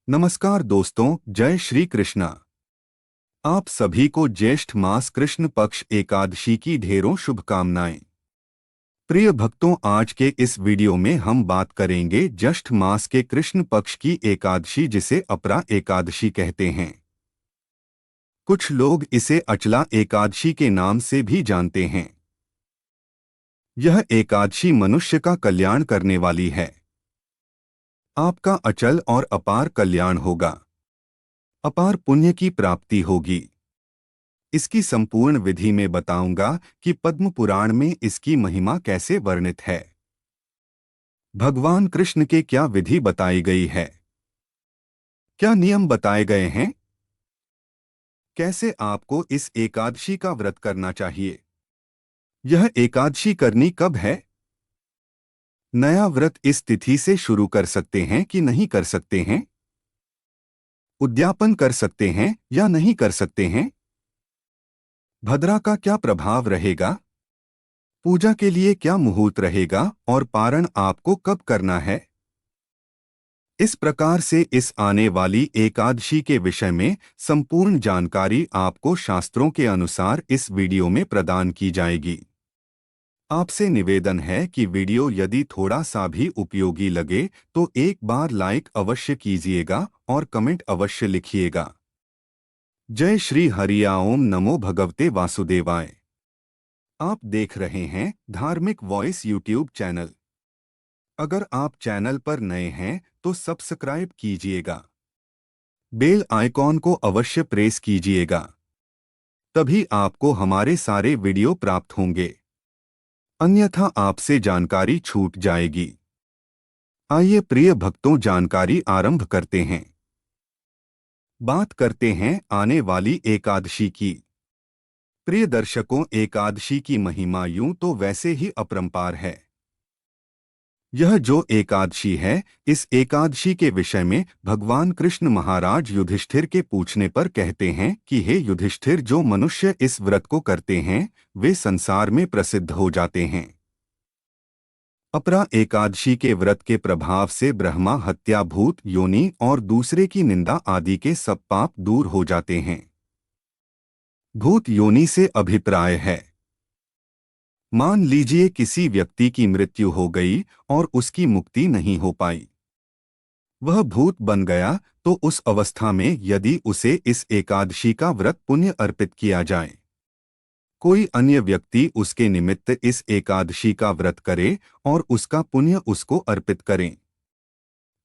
नमस्कार दोस्तों, जय श्री कृष्णा। आप सभी को ज्येष्ठ मास कृष्ण पक्ष एकादशी की ढेरों शुभकामनाएं। प्रिय भक्तों, आज के इस वीडियो में हम बात करेंगे ज्येष्ठ मास के कृष्ण पक्ष की एकादशी, जिसे अपरा एकादशी कहते हैं। कुछ लोग इसे अचला एकादशी के नाम से भी जानते हैं। यह एकादशी मनुष्य का कल्याण करने वाली है। आपका अचल और अपार कल्याण होगा। अपार पुण्य की प्राप्ति होगी। इसकी संपूर्ण विधि में बताऊंगा कि पद्म पुराण में इसकी महिमा कैसे वर्णित है। भगवान कृष्ण के क्या विधि बताई गई है, क्या नियम बताए गए हैं, कैसे आपको इस एकादशी का व्रत करना चाहिए। यह एकादशी करनी कब है? नया व्रत इस तिथि से शुरू कर सकते हैं कि नहीं कर सकते हैं? उद्यापन कर सकते हैं या नहीं कर सकते हैं? भद्रा का क्या प्रभाव रहेगा? पूजा के लिए क्या मुहूर्त रहेगा और पारण आपको कब करना है? इस प्रकार से इस आने वाली एकादशी के विषय में संपूर्ण जानकारी आपको शास्त्रों के अनुसार इस वीडियो में प्रदान की जाएगी। आपसे निवेदन है कि वीडियो यदि थोड़ा सा भी उपयोगी लगे तो एक बार लाइक अवश्य कीजिएगा और कमेंट अवश्य लिखिएगा। जय श्री हरिया ओम नमो भगवते वासुदेवाय। आप देख रहे हैं धार्मिक वॉइस यूट्यूब चैनल। अगर आप चैनल पर नए हैं तो सब्सक्राइब कीजिएगा। बेल आइकॉन को अवश्य प्रेस कीजिएगा, तभी आपको हमारे सारे वीडियो प्राप्त होंगे, अन्यथा आपसे जानकारी छूट जाएगी। आइए प्रिय भक्तों, जानकारी आरंभ करते हैं। बात करते हैं आने वाली एकादशी की। प्रिय दर्शकों, एकादशी की महिमा यूं तो वैसे ही अपरंपार है। यह जो एकादशी है, इस एकादशी के विषय में भगवान कृष्ण महाराज युधिष्ठिर के पूछने पर कहते हैं कि हे युधिष्ठिर, जो मनुष्य इस व्रत को करते हैं वे संसार में प्रसिद्ध हो जाते हैं। अपरा एकादशी के व्रत के प्रभाव से ब्रह्मा हत्या, भूत योनि और दूसरे की निंदा आदि के सब पाप दूर हो जाते हैं। भूत योनि से अभिप्राय है, मान लीजिए किसी व्यक्ति की मृत्यु हो गई और उसकी मुक्ति नहीं हो पाई, वह भूत बन गया, तो उस अवस्था में यदि उसे इस एकादशी का व्रत पुण्य अर्पित किया जाए, कोई अन्य व्यक्ति उसके निमित्त इस एकादशी का व्रत करे और उसका पुण्य उसको अर्पित करें,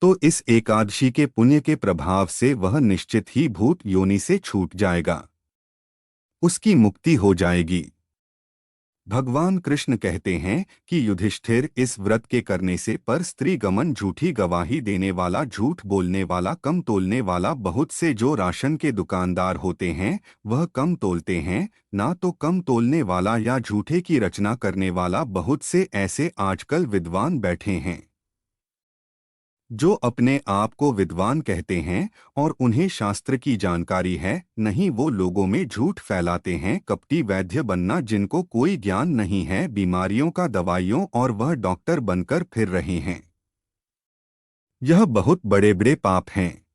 तो इस एकादशी के पुण्य के प्रभाव से वह निश्चित ही भूत योनि से छूट जाएगा, उसकी मुक्ति हो जाएगी। भगवान कृष्ण कहते हैं कि युधिष्ठिर, इस व्रत के करने से पर स्त्री गमन, झूठी गवाही देने वाला, झूठ बोलने वाला, कम तोलने वाला, बहुत से जो राशन के दुकानदार होते हैं वह कम तोलते हैं, ना तो कम तोलने वाला या झूठे की रचना करने वाला, बहुत से ऐसे आजकल विद्वान बैठे हैं जो अपने आप को विद्वान कहते हैं और उन्हें शास्त्र की जानकारी है नहीं, वो लोगों में झूठ फैलाते हैं। कपटी वैद्य बनना, जिनको कोई ज्ञान नहीं है बीमारियों का, दवाइयों, और वह डॉक्टर बनकर फिर रहे हैं। यह बहुत बड़े बड़े पाप हैं।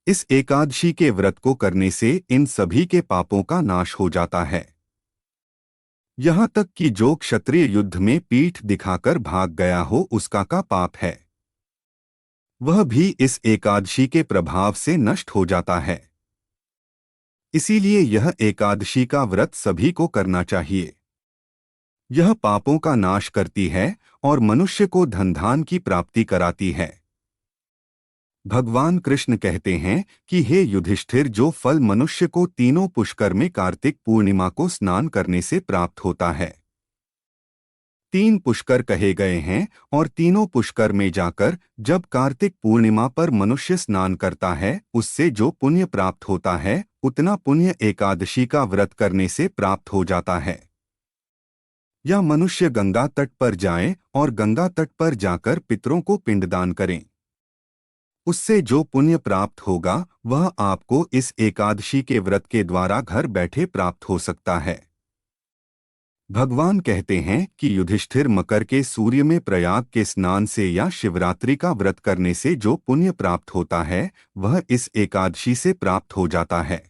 इस एकादशी के व्रत को करने से इन सभी के पापों का नाश हो जाता है। यहाँ तक कि जो क्षत्रिय युद्ध में पीठ दिखाकर भाग गया हो उसका का पाप है, वह भी इस एकादशी के प्रभाव से नष्ट हो जाता है। इसीलिए यह एकादशी का व्रत सभी को करना चाहिए। यह पापों का नाश करती है और मनुष्य को धन धान की प्राप्ति कराती है। भगवान कृष्ण कहते हैं कि हे युधिष्ठिर, जो फल मनुष्य को तीनों पुष्कर में कार्तिक पूर्णिमा को स्नान करने से प्राप्त होता है, तीन पुष्कर कहे गए हैं, और तीनों पुष्कर में जाकर जब कार्तिक पूर्णिमा पर मनुष्य स्नान करता है, उससे जो पुण्य प्राप्त होता है उतना पुण्य एकादशी का व्रत करने से प्राप्त हो जाता है। या मनुष्य गंगा तट पर जाएं और गंगा तट पर जाकर पितरों को पिंडदान करें, उससे जो पुण्य प्राप्त होगा वह आपको इस एकादशी के व्रत के द्वारा घर बैठे प्राप्त हो सकता है। भगवान कहते हैं कि युधिष्ठिर मकर के सूर्य में प्रयाग के स्नान से या शिवरात्रि का व्रत करने से जो पुण्य प्राप्त होता है वह इस एकादशी से प्राप्त हो जाता है।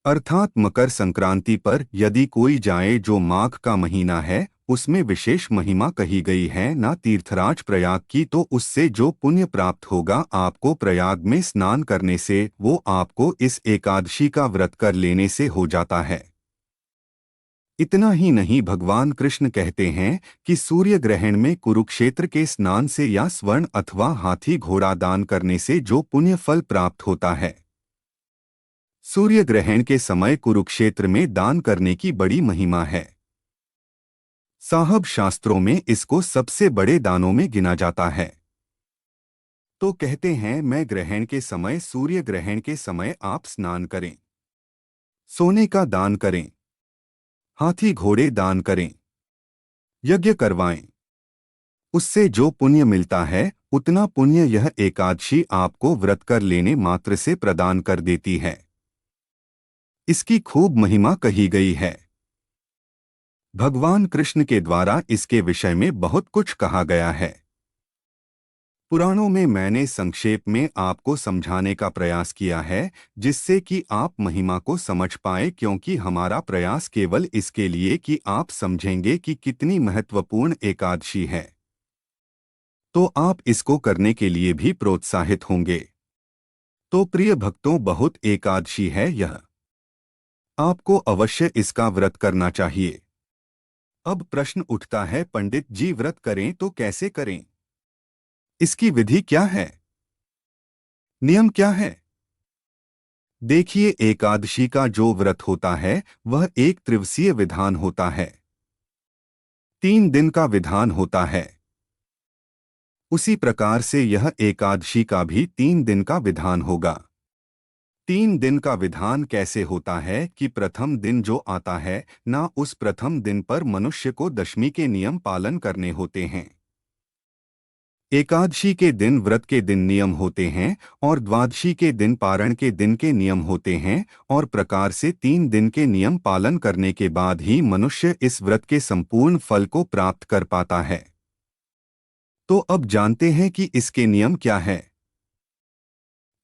अर्थात मकर संक्रांति पर यदि कोई जाए जो माघ का महीना है उसमें विशेष महिमा कही गई है ना तीर्थराज प्रयाग की, तो उससे जो पुण्य प्राप्त होगा आपको प्रयाग में स्नान करने से वो आपको इस एकादशी का व्रत कर लेने से हो जाता है। इतना ही नहीं, भगवान कृष्ण कहते हैं कि सूर्य ग्रहण में कुरुक्षेत्र के स्नान से या स्वर्ण अथवा हाथी घोड़ा दान करने से जो पुण्य फल प्राप्त होता है। सूर्य ग्रहण के समय कुरुक्षेत्र में दान करने की बड़ी महिमा है। साहब शास्त्रों में इसको सबसे बड़े दानों में गिना जाता है। तो कहते हैं मैं ग्रहण के समय, सूर्य ग्रहण के समय आप स्नान करें, सोने का दान करें, हाथी घोड़े दान करें, यज्ञ करवाएं। उससे जो पुण्य मिलता है उतना पुण्य यह एकादशी आपको व्रत कर लेने मात्र से प्रदान कर देती है। इसकी खूब महिमा कही गई है। भगवान कृष्ण के द्वारा इसके विषय में बहुत कुछ कहा गया है। पुराणों में मैंने संक्षेप में आपको समझाने का प्रयास किया है जिससे कि आप महिमा को समझ पाए, क्योंकि हमारा प्रयास केवल इसके लिए कि आप समझेंगे कि कितनी महत्वपूर्ण एकादशी है, तो आप इसको करने के लिए भी प्रोत्साहित होंगे। तो प्रिय भक्तों, बहुत एकादशी है यह, आपको अवश्य इसका व्रत करना चाहिए। अब प्रश्न उठता है, पंडित जी व्रत करें तो कैसे करें? इसकी विधि क्या है, नियम क्या है? देखिए, एकादशी का जो व्रत होता है वह एक त्रिवसीय विधान होता है, 3 दिन का विधान होता है। उसी प्रकार से यह एकादशी का भी 3 दिन का विधान होगा। 3 दिन का विधान कैसे होता है कि प्रथम दिन जो आता है ना, उस प्रथम दिन पर मनुष्य को दशमी के नियम पालन करने होते हैं। एकादशी के दिन व्रत के दिन नियम होते हैं और द्वादशी के दिन पारण के दिन के नियम होते हैं, और प्रकार से 3 दिन के नियम पालन करने के बाद ही मनुष्य इस व्रत के संपूर्ण फल को प्राप्त कर पाता है। तो अब जानते हैं कि इसके नियम क्या है।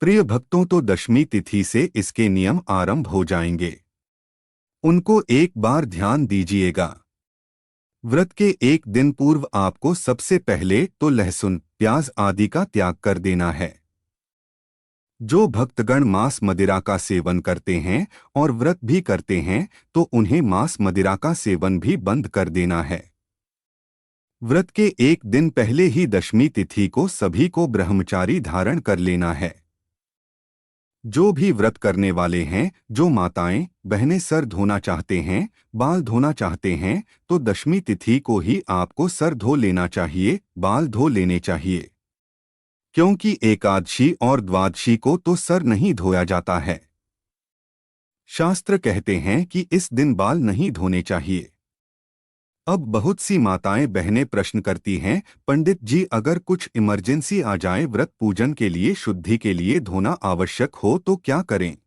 प्रिय भक्तों, तो दशमी तिथि से इसके नियम आरंभ हो जाएंगे। उनको एक बार ध्यान दीजिएगा। व्रत के एक दिन पूर्व आपको सबसे पहले तो लहसुन, प्याज आदि का त्याग कर देना है। जो भक्तगण मांस मदिरा का सेवन करते हैं और व्रत भी करते हैं तो उन्हें मांस मदिरा का सेवन भी बंद कर देना है। व्रत के एक दिन पहले ही दशमी तिथि को सभी को ब्रह्मचारी धारण कर लेना है। जो भी व्रत करने वाले हैं, जो माताएं बहनें सर धोना चाहते हैं, बाल धोना चाहते हैं, तो दशमी तिथि को ही आपको सर धो लेना चाहिए, बाल धो लेने चाहिए, क्योंकि एकादशी और द्वादशी को तो सर नहीं धोया जाता है। शास्त्र कहते हैं कि इस दिन बाल नहीं धोने चाहिए। अब बहुत सी माताएं बहनें प्रश्न करती हैं, पंडित जी अगर कुछ इमरजेंसी आ जाए, व्रत पूजन के लिए शुद्धि के लिए धोना आवश्यक हो तो क्या करें?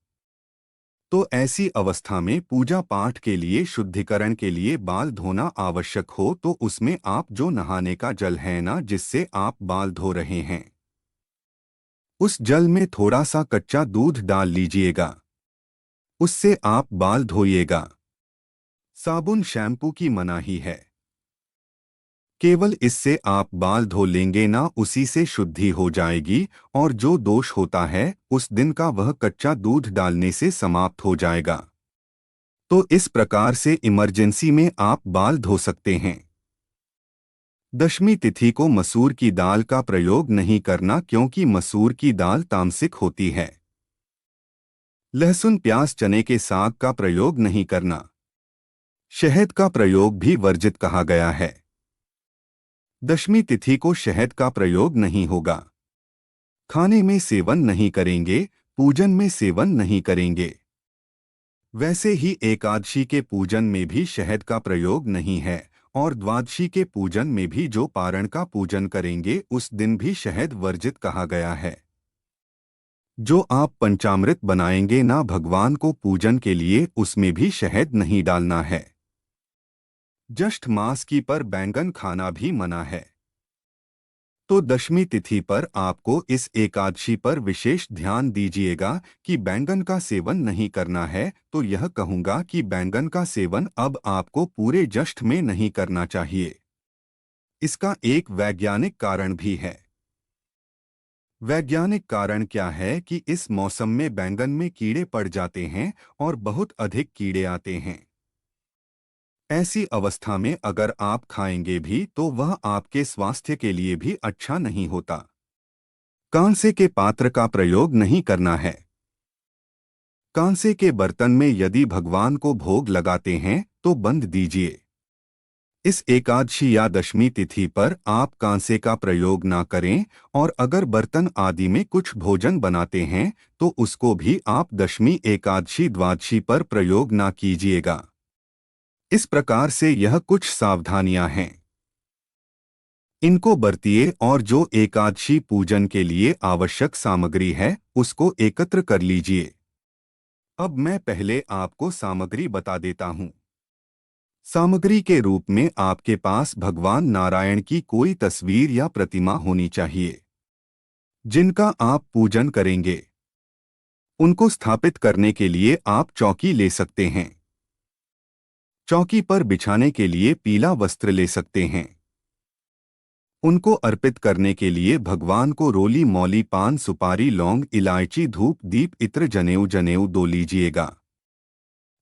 तो ऐसी अवस्था में पूजा पाठ के लिए शुद्धिकरण के लिए बाल धोना आवश्यक हो तो उसमें आप जो नहाने का जल है ना, जिससे आप बाल धो रहे हैं, उस जल में थोड़ा सा कच्चा दूध डाल लीजिएगा, उससे आप बाल धोइएगा। साबुन शैम्पू की मनाही है, केवल इससे आप बाल धो लेंगे ना, उसी से शुद्धि हो जाएगी और जो दोष होता है उस दिन का वह कच्चा दूध डालने से समाप्त हो जाएगा। तो इस प्रकार से इमरजेंसी में आप बाल धो सकते हैं। दशमी तिथि को मसूर की दाल का प्रयोग नहीं करना, क्योंकि मसूर की दाल तामसिक होती है। लहसुन, प्याज, चने के साग का प्रयोग नहीं करना। शहद का प्रयोग भी वर्जित कहा गया है। दशमी तिथि को शहद का प्रयोग नहीं होगा। खाने में सेवन नहीं करेंगे, पूजन में सेवन नहीं करेंगे। वैसे ही एकादशी के पूजन में भी शहद का प्रयोग नहीं है, और द्वादशी के पूजन में भी जो पारण का पूजन करेंगे उस दिन भी शहद वर्जित कहा गया है। जो आप पंचामृत बनाएंगे ना भगवान को पूजन के लिए, उसमें भी शहद नहीं डालना है। ज्येष्ठ मास की पर बैंगन खाना भी मना है। तो दशमी तिथि पर आपको इस एकादशी पर विशेष ध्यान दीजिएगा कि बैंगन का सेवन नहीं करना है। तो यह कहूंगा कि बैंगन का सेवन अब आपको पूरे ज्येष्ठ में नहीं करना चाहिए। इसका एक वैज्ञानिक कारण भी है। वैज्ञानिक कारण क्या है कि इस मौसम में बैंगन में कीड़े पड़ जाते हैं और बहुत अधिक कीड़े आते हैं। ऐसी अवस्था में अगर आप खाएंगे भी तो वह आपके स्वास्थ्य के लिए भी अच्छा नहीं होता। कांसे के पात्र का प्रयोग नहीं करना है। कांसे के बर्तन में यदि भगवान को भोग लगाते हैं तो बंद दीजिए। इस एकादशी या दशमी तिथि पर आप कांसे का प्रयोग ना करें, और अगर बर्तन आदि में कुछ भोजन बनाते हैं तो उसको भी आप दशमी एकादशी द्वादशी पर प्रयोग ना कीजिएगा। इस प्रकार से यह कुछ सावधानियां हैं, इनको बरतिए और जो एकादशी पूजन के लिए आवश्यक सामग्री है उसको एकत्र कर लीजिए। अब मैं पहले आपको सामग्री बता देता हूँ। सामग्री के रूप में आपके पास भगवान नारायण की कोई तस्वीर या प्रतिमा होनी चाहिए जिनका आप पूजन करेंगे। उनको स्थापित करने के लिए आप चौकी ले सकते हैं। चौकी पर बिछाने के लिए पीला वस्त्र ले सकते हैं। उनको अर्पित करने के लिए भगवान को रोली मौली पान सुपारी लौंग इलायची धूप दीप इत्र जनेऊ जनेऊ दो लीजिएगा।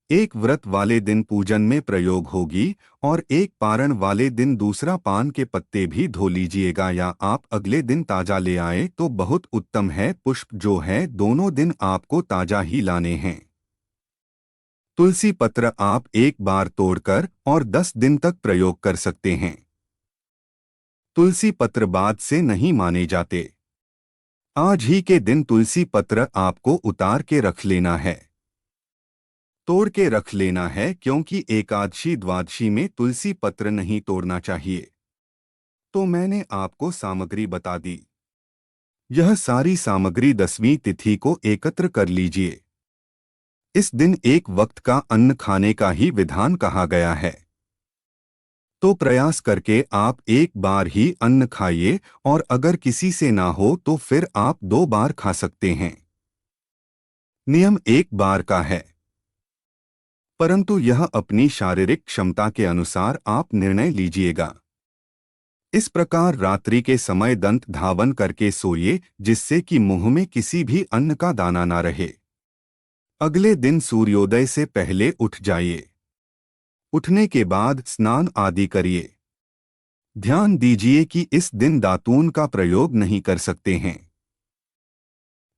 एक व्रत वाले दिन पूजन में प्रयोग होगी और एक पारण वाले दिन दूसरा पान के पत्ते भी धो लीजिएगा, या आप अगले दिन ताजा ले आए तो बहुत उत्तम है। पुष्प जो है दोनों दिन आपको ताजा ही लाने हैं। तुलसी पत्र आप एक बार तोड़कर और 10 दिन तक प्रयोग कर सकते हैं। तुलसी पत्र बाद से नहीं माने जाते। आज ही के दिन तुलसी पत्र आपको उतार के रख लेना है, तोड़ के रख लेना है, क्योंकि एकादशी द्वादशी में तुलसी पत्र नहीं तोड़ना चाहिए। तो मैंने आपको सामग्री बता दी। यह सारी सामग्री दसवीं तिथि को एकत्र कर लीजिए। इस दिन एक वक्त का अन्न खाने का ही विधान कहा गया है। तो प्रयास करके आप एक बार ही अन्न खाइए, और अगर किसी से ना हो तो फिर आप 2 बार खा सकते हैं। नियम एक बार का है, परंतु यह अपनी शारीरिक क्षमता के अनुसार आप निर्णय लीजिएगा। इस प्रकार रात्रि के समय दंत धावन करके सोइए, जिससे कि मुंह में किसी भी अन्न का दाना ना रहे। अगले दिन सूर्योदय से पहले उठ जाइए। उठने के बाद स्नान आदि करिए। ध्यान दीजिए कि इस दिन दातून का प्रयोग नहीं कर सकते हैं।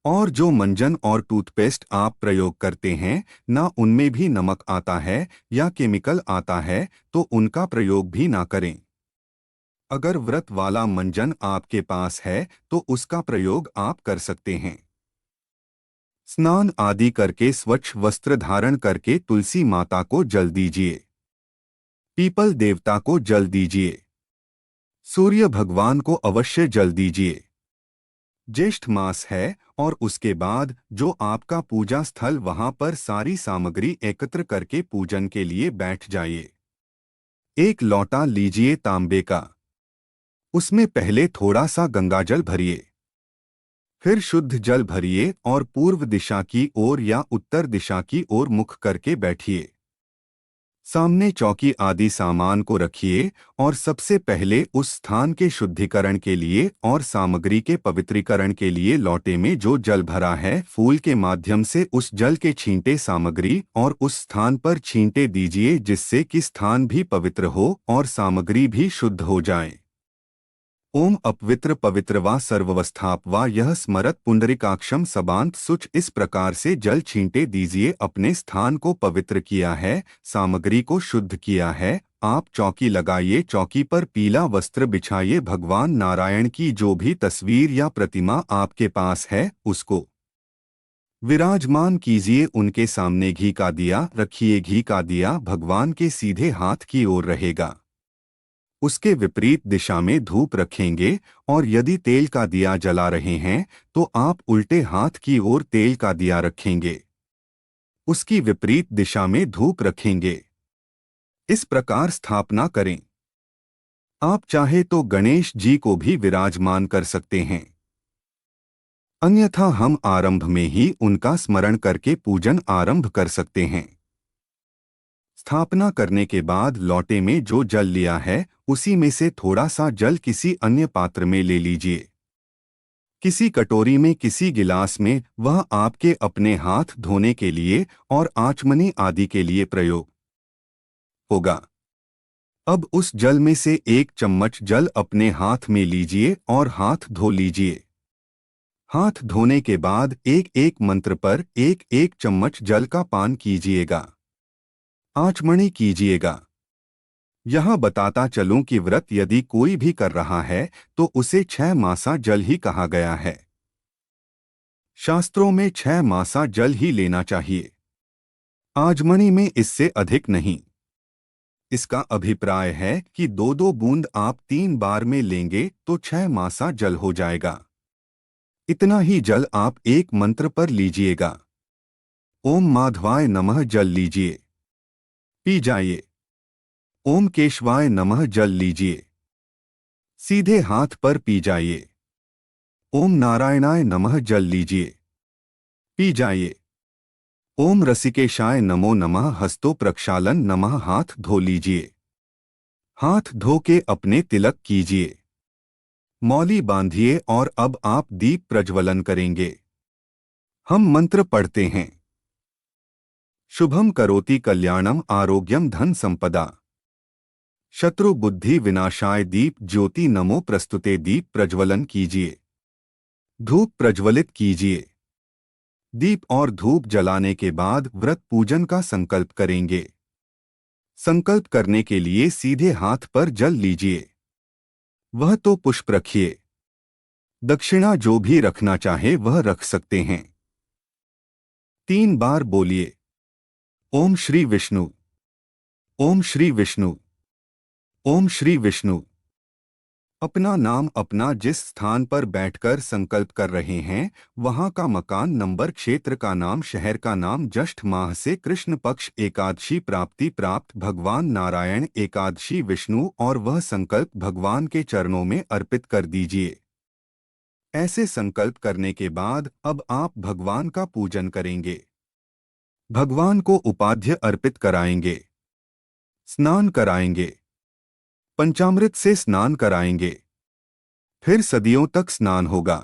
और जो मंजन और टूथपेस्ट आप प्रयोग करते हैं ना उनमें भी नमक आता है या केमिकल आता है, तो उनका प्रयोग भी ना करें। अगर व्रत वाला मंजन आपके पास है तो उसका प्रयोग आप कर सकते हैं। स्नान आदि करके स्वच्छ वस्त्र धारण करके तुलसी माता को जल दीजिए। पीपल देवता को जल दीजिए। सूर्य भगवान को अवश्य जल दीजिए। ज्येष्ठ मास है और उसके बाद जो आपका पूजा स्थल वहां पर सारी सामग्री एकत्र करके पूजन के लिए बैठ जाइए। एक लौटा लीजिए तांबे का, उसमें पहले थोड़ा सा गंगाजल भरिए, फिर शुद्ध जल भरिए और पूर्व दिशा की ओर या उत्तर दिशा की ओर मुख करके बैठिए। सामने चौकी आदि सामान को रखिए और सबसे पहले उस स्थान के शुद्धिकरण के लिए और सामग्री के पवित्रीकरण के लिए लौटे में जो जल भरा है फूल के माध्यम से उस जल के छींटे सामग्री और उस स्थान पर छींटे दीजिए, जिससे कि स्थान भी पवित्र हो और सामग्री भी शुद्ध हो जाए। ओम अपवित्र पवित्र वा सर्ववस्थाप वा यह स्मरत पुंडरीकाक्षम सबांत सुच। इस प्रकार से जल छींटे दीजिए। अपने स्थान को पवित्र किया है, सामग्री को शुद्ध किया है। आप चौकी लगाइए, चौकी पर पीला वस्त्र बिछाइए। भगवान नारायण की जो भी तस्वीर या प्रतिमा आपके पास है उसको विराजमान कीजिए। उनके सामने घी का दिया रखिए। घी का दिया भगवान के सीधे हाथ की ओर रहेगा, उसके विपरीत दिशा में धूप रखेंगे। और यदि तेल का दिया जला रहे हैं तो आप उल्टे हाथ की ओर तेल का दिया रखेंगे, उसकी विपरीत दिशा में धूप रखेंगे। इस प्रकार स्थापना करें। आप चाहे तो गणेश जी को भी विराजमान कर सकते हैं, अन्यथा हम आरंभ में ही उनका स्मरण करके पूजन आरंभ कर सकते हैं। स्थापना करने के बाद लोटे में जो जल लिया है उसी में से थोड़ा सा जल किसी अन्य पात्र में ले लीजिए। किसी कटोरी में, किसी गिलास में, वह आपके अपने हाथ धोने के लिए और आचमनी आदि के लिए प्रयोग होगा। अब उस जल में से 1 चम्मच जल अपने हाथ में लीजिए और हाथ धो लीजिए। हाथ धोने के बाद एक एक मंत्र पर 1-1 चम्मच जल का पान कीजिएगा, आचमनी कीजिएगा। यह बताता चलूं कि व्रत यदि कोई भी कर रहा है तो उसे 6 मासा जल ही कहा गया है। शास्त्रों में 6 मासा जल ही लेना चाहिए, आचमनी में इससे अधिक नहीं। इसका अभिप्राय है कि 2-2 बूंद आप 3 बार में लेंगे तो 6 मासा जल हो जाएगा। इतना ही जल आप एक मंत्र पर लीजिएगा। ओम माधवाय नमः जल लीजिए, पी जाइए। ओम केशवाय नमः जल लीजिए, सीधे हाथ पर पी जाइए। ओम नारायणाय नमः जल लीजिए, पी जाइए। ओम रसिकेशाय नमो नमः हस्तो प्रक्षालन नमः हाथ धो लीजिए। हाथ धो के अपने तिलक कीजिए, मौली बांधिए और अब आप दीप प्रज्वलन करेंगे। हम मंत्र पढ़ते हैं। शुभम करोति कल्याणम आरोग्यम धन संपदा। शत्रु बुद्धि विनाशाय दीप ज्योति नमो प्रस्तुते। दीप प्रज्वलन कीजिए, धूप प्रज्वलित कीजिए। दीप और धूप जलाने के बाद व्रत पूजन का संकल्प करेंगे। संकल्प करने के लिए सीधे हाथ पर जल लीजिए, वह तो पुष्प रखिए। दक्षिणा जो भी रखना चाहे वह रख सकते हैं। 3 बार बोलिए, ओम श्री विष्णु, ओम श्री विष्णु, ओम श्री विष्णु। अपना नाम, अपना जिस स्थान पर बैठकर संकल्प कर रहे हैं वहां का मकान, नंबर, क्षेत्र का नाम, शहर का नाम, ज्येष्ठ माह से कृष्ण पक्ष एकादशी प्राप्ति प्राप्त भगवान नारायण एकादशी विष्णु, और वह संकल्प भगवान के चरणों में अर्पित कर दीजिए। ऐसे संकल्प करने के बाद अब आप भगवान का पूजन करेंगे। भगवान को उपाध्य अर्पित कराएंगे, स्नान कराएंगे, पंचामृत से स्नान कराएंगे, फिर सदियों तक स्नान होगा।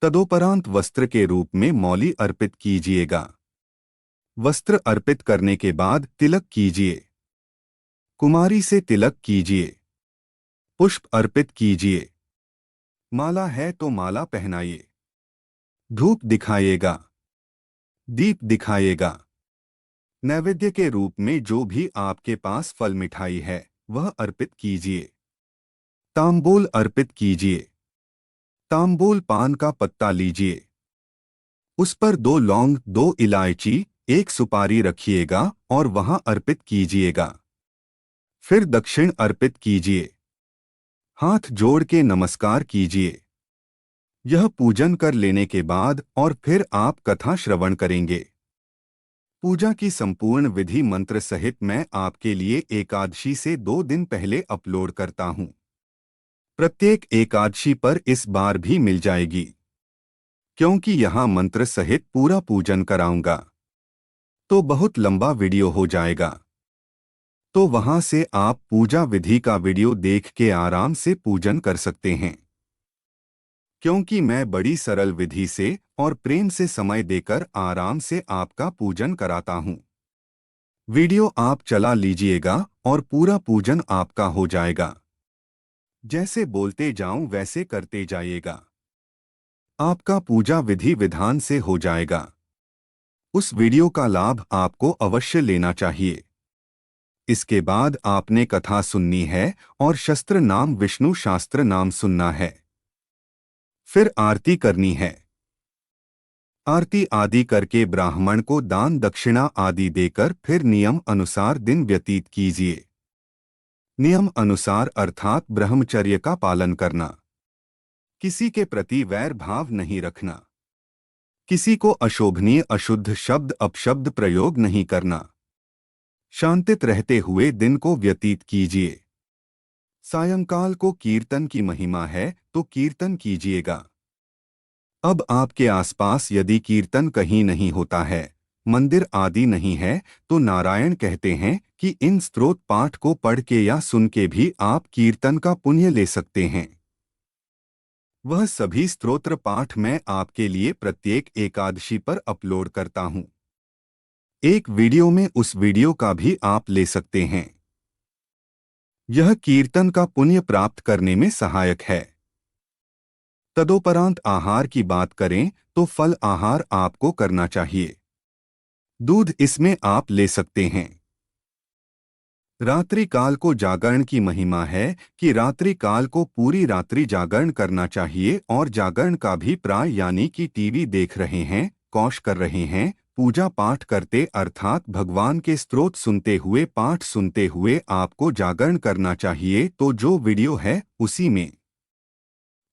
तदोपरांत वस्त्र के रूप में मौली अर्पित कीजिएगा। वस्त्र अर्पित करने के बाद तिलक कीजिए, कुमारी से तिलक कीजिए, पुष्प अर्पित कीजिए। माला है तो माला पहनाइए, धूप दिखाइएगा, दीप दिखाइएगा। नैवेद्य के रूप में जो भी आपके पास फल मिठाई है वह अर्पित कीजिए। तांबूल अर्पित कीजिए। तांबूल पान का पत्ता लीजिए, उस पर 2 लौंग, 2 इलायची, 1 सुपारी रखिएगा और वहां अर्पित कीजिएगा। फिर दक्षिण अर्पित कीजिए, हाथ जोड़ के नमस्कार कीजिए। यह पूजन कर लेने के बाद और फिर आप कथा श्रवण करेंगे। पूजा की संपूर्ण विधि मंत्र सहित मैं आपके लिए एकादशी से 2 दिन पहले अपलोड करता हूं। प्रत्येक एकादशी पर इस बार भी मिल जाएगी, क्योंकि यहां मंत्र सहित पूरा पूजन कराऊंगा तो बहुत लंबा वीडियो हो जाएगा। तो वहां से आप पूजा विधि का वीडियो देख के आराम से पूजन कर सकते हैं, क्योंकि मैं बड़ी सरल विधि से और प्रेम से समय देकर आराम से आपका पूजन कराता हूं। वीडियो आप चला लीजिएगा और पूरा पूजन आपका हो जाएगा। जैसे बोलते जाऊं वैसे करते जाइएगा, आपका पूजा विधि विधान से हो जाएगा। उस वीडियो का लाभ आपको अवश्य लेना चाहिए। इसके बाद आपने कथा सुननी है और शस्त्र नाम विष्णु शास्त्र नाम सुनना है। फिर आरती करनी है। आरती आदि करके ब्राह्मण को दान दक्षिणा आदि देकर फिर नियम अनुसार दिन व्यतीत कीजिए। नियम अनुसार अर्थात ब्रह्मचर्य का पालन करना, किसी के प्रति वैर भाव नहीं रखना, किसी को अशोभनीय अशुद्ध शब्द अपशब्द प्रयोग नहीं करना, शांतित रहते हुए दिन को व्यतीत कीजिए। सायंकाल को कीर्तन की महिमा है तो कीर्तन कीजिएगा। अब आपके आसपास यदि कीर्तन कहीं नहीं होता है, मंदिर आदि नहीं है, तो नारायण कहते हैं कि इन स्तोत्र पाठ को पढ़ के या सुन के भी आप कीर्तन का पुण्य ले सकते हैं। वह सभी स्तोत्र पाठ मैं आपके लिए प्रत्येक एकादशी पर अपलोड करता हूं। एक वीडियो में उस वीडियो का भी आप ले सकते हैं। यह कीर्तन का पुण्य प्राप्त करने में सहायक है। तदोपरांत आहार की बात करें तो फल आहार आपको करना चाहिए। दूध इसमें आप ले सकते हैं। रात्रि काल को जागरण की महिमा है कि रात्रि काल को पूरी रात्रि जागरण करना चाहिए और जागरण का भी प्राय यानी कि टीवी देख रहे हैं, कौश कर रहे हैं, पूजा पाठ करते अर्थात भगवान के स्तोत्र सुनते हुए पाठ सुनते हुए आपको जागरण करना चाहिए। तो जो वीडियो है उसी में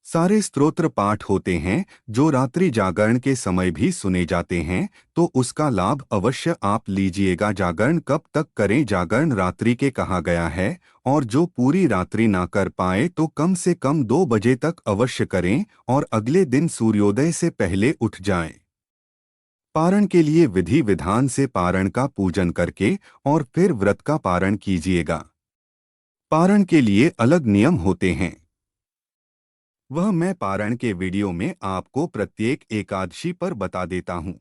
सारे स्तोत्र पाठ होते हैं जो रात्रि जागरण के समय भी सुने जाते हैं, तो उसका लाभ अवश्य आप लीजिएगा। जागरण कब तक करें? जागरण रात्रि के कहा गया है, और जो पूरी रात्रि ना कर पाए तो कम से कम 2 बजे तक अवश्य करें और अगले दिन सूर्योदय से पहले उठ जाएं। पारण के लिए विधि विधान से पारण का पूजन करके और फिर व्रत का पारण कीजिएगा। पारण के लिए अलग नियम होते हैं, वह मैं पारण के वीडियो में आपको प्रत्येक एकादशी पर बता देता हूं।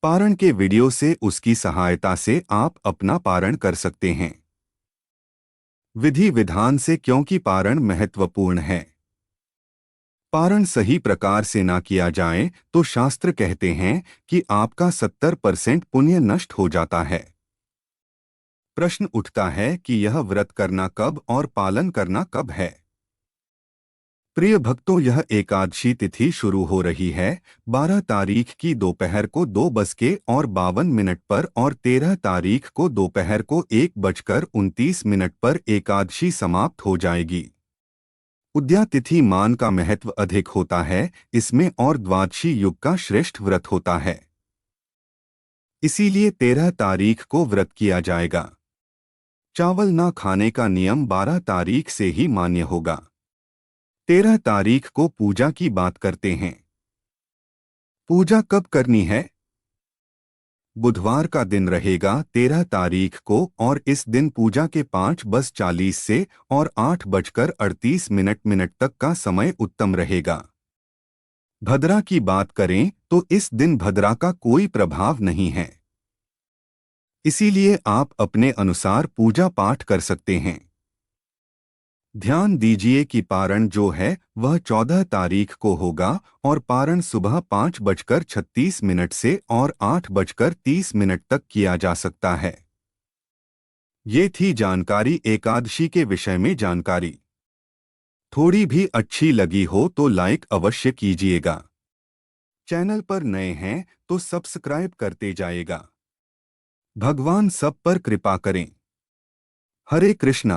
पारण के वीडियो से उसकी सहायता से आप अपना पारण कर सकते हैं। विधि विधान से, क्योंकि पारण महत्वपूर्ण है। पारण सही प्रकार से ना किया जाए तो शास्त्र कहते हैं कि आपका 70% पुण्य नष्ट हो जाता है। प्रश्न उठता है कि यह व्रत करना कब और पालन करना कब है। प्रिय भक्तों, यह एकादशी तिथि शुरू हो रही है 12 तारीख की दोपहर को 2:52 पर और 13 तारीख को दोपहर को 1:29 पर एकादशी समाप्त हो जाएगी। उद्या तिथि मान का महत्व अधिक होता है इसमें, और द्वादशी युग का श्रेष्ठ व्रत होता है, इसीलिए 13 तारीख को व्रत किया जाएगा। चावल ना खाने का नियम 12 तारीख से ही मान्य होगा। 13 तारीख को पूजा की बात करते हैं। पूजा कब करनी है? बुधवार का दिन रहेगा 13 तारीख को, और इस दिन पूजा के 5:40 से और 8:38 तक का समय उत्तम रहेगा। भद्रा की बात करें तो इस दिन भद्रा का कोई प्रभाव नहीं है, इसीलिए आप अपने अनुसार पूजा पाठ कर सकते हैं। ध्यान दीजिए कि पारण जो है वह 14 तारीख को होगा, और पारण सुबह 5:36 से और 8:30 तक किया जा सकता है। ये थी जानकारी एकादशी के विषय में जानकारी। थोड़ी भी अच्छी लगी हो तो लाइक अवश्य कीजिएगा। चैनल पर नए हैं तो सब्सक्राइब करते जाइएगा। भगवान सब पर कृपा करें। हरे कृष्णा।